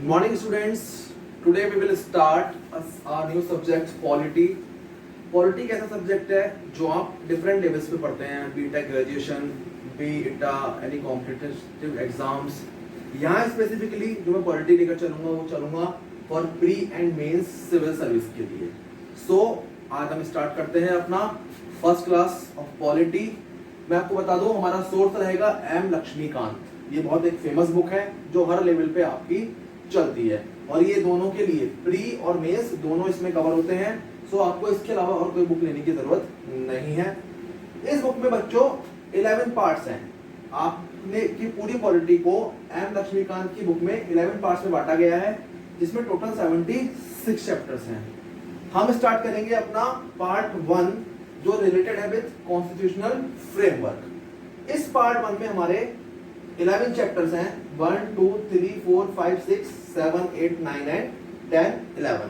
Good morning, students. Today we will start our new subject polity. Polity एक ऐसा subject है जो आप डिफरेंट लेवल्स पे पढ़ते हैं, बीटेक ग्रेजुएशन, बीटा, एनी कॉम्पिटिटिव एग्जाम्स. यहाँ स्पेसिफिकली जो मैं पॉलिटी लेकर चलूंगा वो चलूंगा for pre and mains civil service के लिए. सो आज हम स्टार्ट करते हैं अपना फर्स्ट क्लास ऑफ पॉलिटी. मैं आपको बता दूं हमारा सोर्स रहेगा एम लक्ष्मीकांत. ये बहुत एक फेमस बुक है जो हर लेवल पे आपकी चलती है और ये दोनों के लिए प्री और मेंस दोनों इसमें कवर होते हैं. सो आपको इसके अलावा और कोई बुक लेने की जरूरत नहीं है. इस बुक में बच्चों 11 पार्ट्स हैं. आपने की पूरी पॉलिटी को एम लक्ष्मीकांत की बुक में 11 पार्ट्स में बांटा गया है जिसमें टोटल 76 चैप्टर्स हैं. हम स्टार्ट करेंगे अपना पार्ट 1 जो रिलेटेड है विद कॉन्स्टिट्यूशनल फ्रेमवर्क. इस पार्ट 1 में हमारे 11 चैप्टर्स हैं. 1 2 3 4 5 6 7 8 9 एंड 10 11.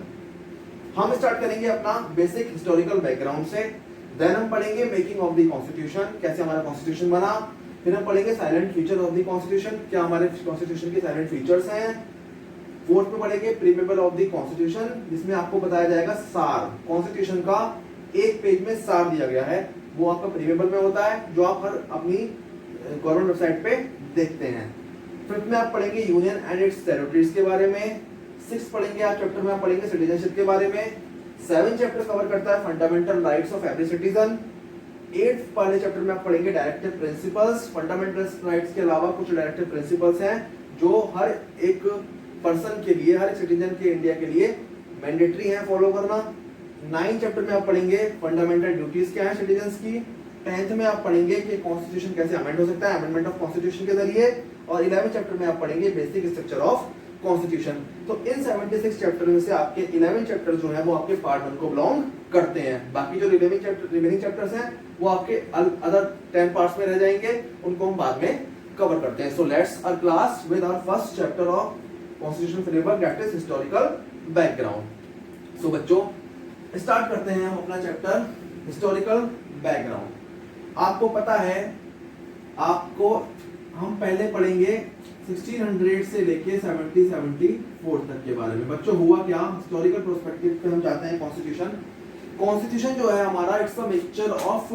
हम स्टार्ट करेंगे अपना बेसिक हिस्टोरिकल बैकग्राउंड से. देन हम पढ़ेंगे मेकिंग ऑफ द कॉन्स्टिट्यूशन, कैसे हमारा कॉन्स्टिट्यूशन बना. फिर हम पढ़ेंगे silent feature of the constitution, क्या हमारे कॉन्स्टिट्यूशन के साइलेंट फीचर्स हैं. फोर्थ में पढ़ेंगे प्रीमेबल ऑफ द कॉन्स्टिट्यूशन जिसमें आपको बताया जाएगा सार. कॉन्स्टिट्यूशन का एक पेज में सार दिया गया है, वो आपका प्रीमेबल में होता है जो आप हर अपनी गवर्नमेंट वेबसाइट पे देखते हैं. फिफ्थ में आप पढ़ेंगे यूनियन एंड इट्स टेरिटरीज के बारे में. सिक्स पढ़ेंगे आप चैप्टर में आप पढ़ेंगे सिटीजनशिप के बारे में. 7 चैप्टर कवर करता है fundamental rights of every citizen. 8 वाले चैप्टर में आप पढ़ेंगे डायरेक्टिव प्रिंसिपल्स. फंडामेंटल राइट्स के अलावा कुछ डायरेक्टिव प्रिंसिपल्स हैं जो हर एक पर्सन के लिए, हर एक सिटीजन के इंडिया के लिए मैंडेटरी है फॉलो करना. 9 चैप्टर में आप पढ़ेंगे फंडामेंटल ड्यूटीज क्या है सिटीजंस की. 10th में आप पढ़ेंगे कि कॉन्स्टिट्यूशन कैसे अमेंड हो सकता है, अमेंडमेंट ऑफ कॉन्स्टिट्यूशन के जरिए. और 11 चैप्टर में आप पढ़ेंगे बेसिक स्ट्रक्चर ऑफ कॉन्स्टिट्यूशन. तो इन 76 चैप्टर में से आपके 11 चैप्टर जो है वो आपके पार्ट 1 को बिलोंग करते हैं. बाकी जो रिमेनिंग चैप्टर्स हैं वो आपके अदर 10 पार्ट्स में रह जाएंगे, उनको हम बाद में कवर करते हैं. So let's our class with our first chapter of constitution framework that is historical background. So बच्चों स्टार्ट करते हैं हम अपना चैप्टर हिस्टोरिकल बैकग्राउंड. आपको पता है, आपको हम पहले पढ़ेंगे 1600 से लेके 74 तक के बारे में. बच्चों हुआ क्या, हिस्टोरिकल पर्सपेक्टिव पे हम जाते हैं. कॉन्स्टिट्यूशन जो है हमारा it's a mixture of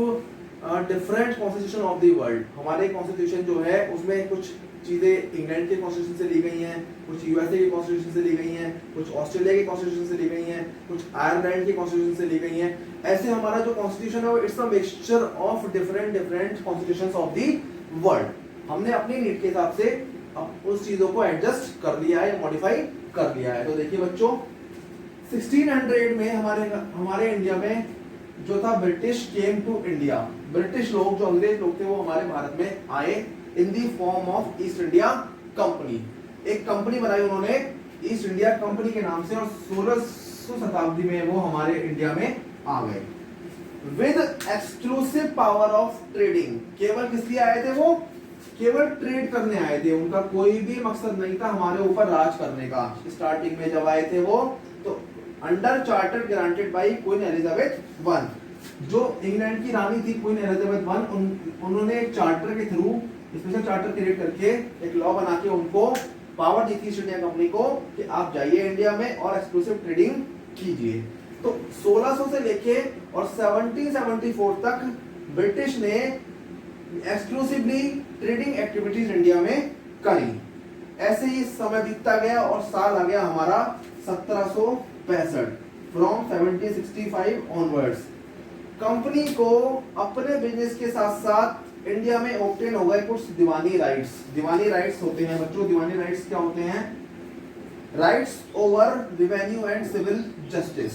different constitution of the world. हमारे कॉन्स्टिट्यूशन जो है उसमें कुछ चीजें इंग्लैंड के कॉन्स्टिट्यूशन से ली गई हैं, कुछ यूएसए के कॉन्स्टिट्यूशन से ली गई हैं, कुछ ऑस्ट्रेलिया के कॉन्स्टिट्यूशन से ली गई हैं, कुछ आयरलैंड के कॉन्स्टिट्यूशन से ली गई हैं. ऐसे हमारा जो कॉन्स्टिट्यूशन है वो it's a mixture of different constitutions of the world. हमने अपनी नीड के हिसाब से उस चीजों को एडजस्ट कर लिया है, मॉडिफाई कर लिया है. तो देखिए बच्चों 1600 में हमारे इंडिया में जो था British came to India. British लोग जो अंग्रेज लोग थे वो हमारे भारत में आए in the form of East India company. एक कंपनी बनाई उन्होंने ईस्ट इंडिया कंपनी के नाम से और 16वीं शताब्दी में वो हमारे इंडिया में आ गए with exclusive power of trading. केवल किस लिए आए थे वो, केवल ट्रेड करने आए थे. उनका कोई भी मकसद नहीं था हमारे ऊपर राज करने का. स्टार्टिंग में जब आए थे वो तो under charter granted by queen Elizabeth 1. जो इंग्लैंड की रानी थी क्वीन एलिजाबेथ 1, उन्होंने एक चार्टर के थ्रू स्पेशल चार्टर क्रिएट करके एक लॉ बना के उनको पावर दी थी ईस्ट इंडिया कंपनी को कि आप जाइए इंडिया में और एक्सक्लूसिव ट्रेडिंग कीजिए. तो 1600 से लेके और 1774 तक ब्रिटिश ने एक्सक्लूसिवली ट्रेडिंग एक्टिविटीज इंडिया में करी. ऐसे ही समय बीतता गया और साल आ गया हमारा 1765. फ्रॉम 1765 ऑनवर्ड्स कंपनी को अपने बिजनेस के साथ साथ इंडिया में ऑब्टेन हो गए कुछ दीवानी राइट्स. दीवानी राइट्स होते हैं बच्चों, दीवानी राइट्स क्या होते हैं, rights over revenue and civil justice.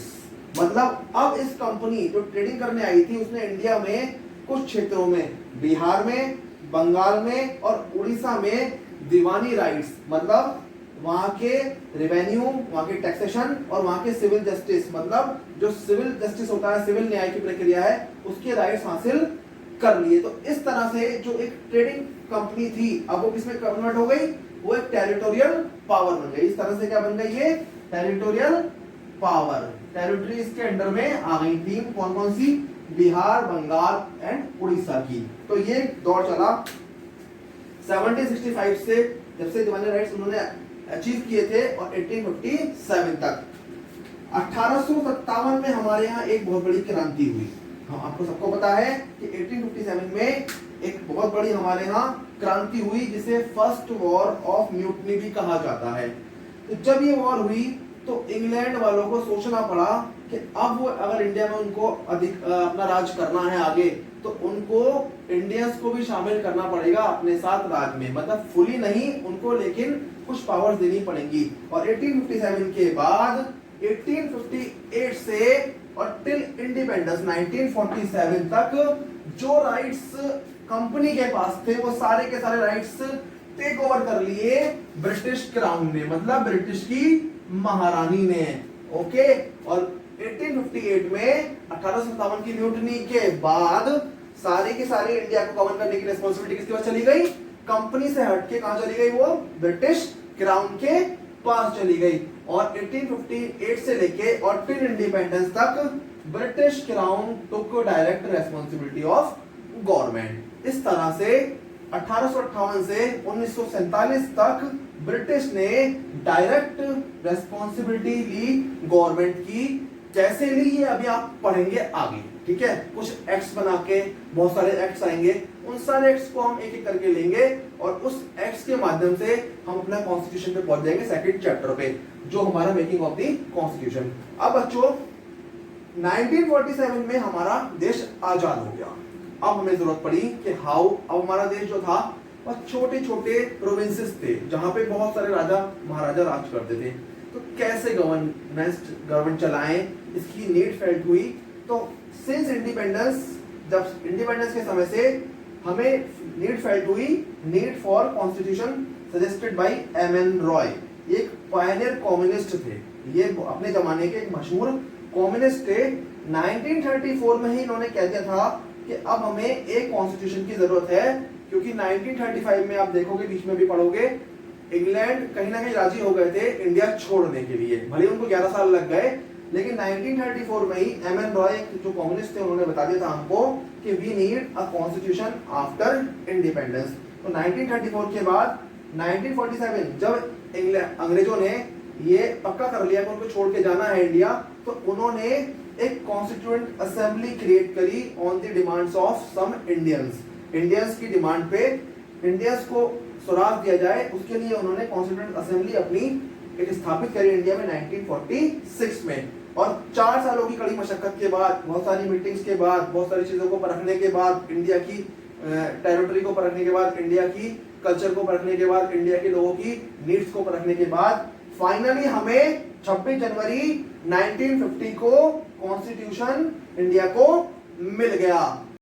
मतलब अब इस कंपनी जो ट्रेडिंग करने आई थी उसने इंडिया में कुछ क्षेत्रों में, बिहार में, बंगाल में और उड़ीसा में दीवानी राइट्स मतलब वहां के रेवेन्यू, वहां के टैक्सेशन और वहां के सिविल जस्टिस मतलब जो सिविल जस्टिस होता है, सिविल न्याय की प्रक्रिया है, उसके राइट्स हासिल कर लिए. तो इस तरह से जो एक ट्रेडिंग कंपनी थी अब वो किसमें कन्वर्ट हो गई, वो एक टेरिटोरियल पावर बन गई. इस तरह से क्या बन गई, ये टेरिटोरियल पावर. टेरिटरीज के अंडर में आ गई थी कौन कौन सी, बिहार, बंगाल एंड उड़ीसा की. तो ये दौर चला 1765 से, जब से दीवानी राइट्स उन्होंने अचीव किए थे और 1857 तक। 1857 में हमारे यहाँ एक बहुत बड़ी क्रांति हुई। हाँ, आपको सबको पता है कि 1857 में एक बहुत बड़ी हमारे यहाँ क्रांति हुई जिसे फर्स्ट वॉर ऑफ म्यूटनी भी कहा जाता है। तो जब ये वॉर हुई तो इंग्लैंड वालों को सोचना पड़ा कि अब वो अगर इंडिया में उनको अपना राज करना है आगे, तो उनको इंडियंस को भी शामिल करना पड़ेगा अपने साथ राज में, मतलब फुली नहीं उनको, लेकिन कुछ पावर्स देनी पड़ेंगी। और 1857 के बाद 1858 से और टिल इंडिपेंडेंस 1947 तक जो राइट्स कंपनी के पास थे वो सारे के सारे राइट्स टेक ओवर कर लिए ब्रिटिश क्राउन ने, मतलब ब्रिटिश की महारानी ने। ओके, और 1858 में 1857 की म्यूटनी के बाद सारे के सारे इंडिया को गवर्न करने की रिस्पांसिबिलिटी किसके पास चली गई? कंपनी से हटके कहां चली गई? वो ब्रिटिश क्राउन के पास चली गई। और 1858 से लेके और टिल इंडिपेंडेंस तक British crown took direct responsibility of government. इस तरह से 1858 से 1947 तक ब्रिटिश ने डायरेक्ट रेस्पॉन्सिबिलिटी ली गवर्नमेंट की। कैसे ली ये अभी आप पढ़ेंगे आगे, ठीक है? कुछ एक्ट्स बना के, बहुत सारे एक्ट्स आएंगे, उन सारे एक्ट्स को हम एक एक करके लेंगे और उस एक्ट्स के माध्यम से हम अपना कॉन्स्टिट्यूशन पे पहुंच जाएंगे, सेकंड चैप्टर पे, जो हमारा मेकिंग ऑफ द कॉन्स्टिट्यूशन। अब बच्चों 1947 में हमारा देश आजाद हो गया। अब हमें जरूरत पड़ी कि हाउ, अब हमारा देश जो था वह छोटे छोटे प्रोविंसेस थे जहां पे बहुत सारे राजा महाराजा राज करते थे, तो कैसे गवर्नमेंट चलाएं, इसकी नीड फेल्ट हुई। तो सिंस इंडिपेंडेंस, जब इंडिपेंडेंस के समय से हमें नीड फेल्ट हुई, need for constitution suggested by MN Roy. एक पायनियर कम्युनिस्ट थे, ये अपने जमाने के एक मशहूर कम्युनिस्ट थे। 1934 में ही इन्होंने कह दिया था कि अब हमें एक कॉन्स्टिट्यूशन की जरूरत है, क्योंकि 1935 में आप देखोगे, बीच में भी पढ़ोगे, इंग्लैंड कहीं ना कहीं राजी हो गए थे इंडिया छोड़ने के लिए, भले उनको 11 साल लग गए, लेकिन 1934 में ही एमएन रॉय जो कम्युनिस्ट थे उन्होंने बता दिया था हमको कि we need a constitution after independence. तो 1934 के बाद 1947 जब अंग्रेजों ने ये पक्का कर लिया कि उनको छोड़ के जाना है इंडिया, तो उन्होंने एक कॉन्स्टिट्यूएंट असेंबली क्रिएट करी on the demands of some Indians की डिमांड पे इंडियंस को स्वराज दिया जाए, उसके लिए उन्होंने कॉन्स्टिट्यूएंट असेंबली अपनी एक स्थापित करी इंडिया में 1946 में। और 4 सालों की कड़ी मशक्कत के बाद, बहुत सारी मीटिंग्स के बाद, बहुत सारी चीजों को परखने के बाद, इंडिया की टेरिटरी को परखने के बाद, इंडिया की कल्चर को परखने के बाद, इंडिया के लोगों की नीड्स को परखने के बाद, फाइनली हमें 26 जनवरी 1950 को कॉन्स्टिट्यूशन इंडिया को मिल गया।